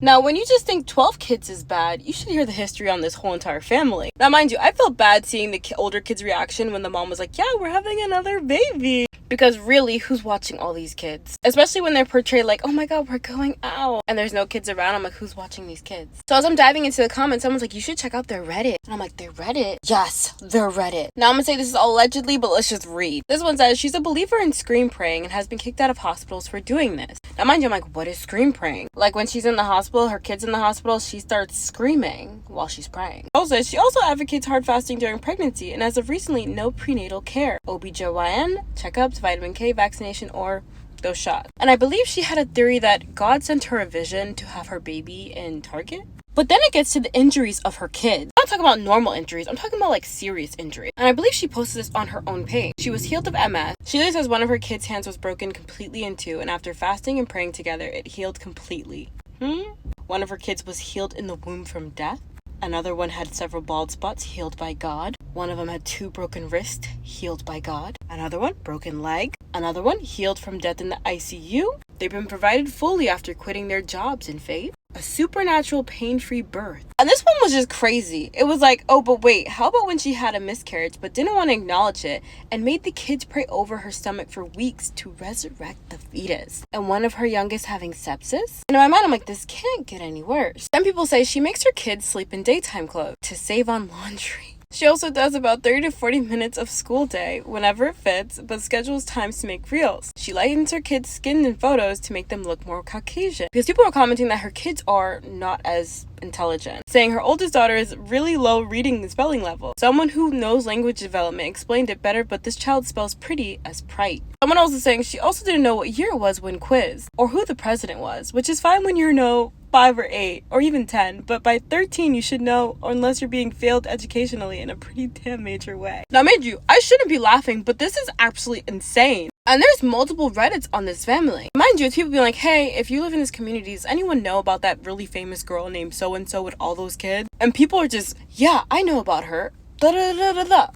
Now, when you just think 12 kids is bad, you should hear the history on this whole entire family. Now, mind you, I felt bad seeing the older kids' reaction when the mom was like, yeah, we're having another baby. Because really, who's watching all these kids? Especially when they're portrayed like, oh my god, we're going out. And there's no kids around. I'm like, who's watching these kids? So as I'm diving into the comments, someone's like, you should check out their Reddit. And I'm like, their Reddit? Yes, their Reddit. Now, I'm gonna say this is allegedly, but let's just read. This one says, she's a believer in scream praying and has been kicked out of hospitals for doing this. Now, mind you, I'm like, what is scream praying? Like, when she's in the hospital, her kid's in the hospital, she starts screaming while she's praying. Also, she also advocates hard fasting during pregnancy and as of recently, no prenatal care, OBGYN, checkups, vitamin K, vaccination, or those shots. And I believe she had a theory that God sent her a vision to have her baby in Target. But then it gets to the injuries of her kids. I'm not talking about normal injuries. I'm talking about like serious injuries. And I believe she posted this on her own page. She was healed of MS. She later says one of her kids' hands was broken completely in two. And after fasting and praying together, it healed completely. One of her kids was healed in the womb from death. Another one had several bald spots, healed by God. One of them had 2 broken wrists, healed by God. Another one, broken leg. Another one, healed from death in the ICU. They've been provided fully after quitting their jobs in faith. A supernatural pain-free birth. And this one was just crazy. It was like, oh, but wait, how about when she had a miscarriage but didn't want to acknowledge it and made the kids pray over her stomach for weeks to resurrect the fetus? And one of her youngest having sepsis? And in my mind, I'm like, this can't get any worse. Some people say she makes her kids sleep in daytime clothes to save on laundry. She also does about 30 to 40 minutes of school day whenever it fits, but schedules times to make reels. She lightens her kids' skin in photos to make them look more Caucasian. Because people are commenting that her kids are not as intelligent, saying her oldest daughter is really low reading and spelling level. Someone who knows language development explained it better, but this child spells pretty as prite. Someone else is saying she also didn't know what year it was when quizzed, or who the president was, which is fine when you're 5 or 8 or even 10, but by 13 you should know, unless you're being failed educationally in a pretty damn major way. Now, mind you, I shouldn't be laughing, but this is absolutely insane. And there's multiple Reddits on this family. Mind you, it's people being like, hey, if you live in this community, does anyone know about that really famous girl named so-and-so with all those kids? And people are just, yeah, I know about her. Da da da da da.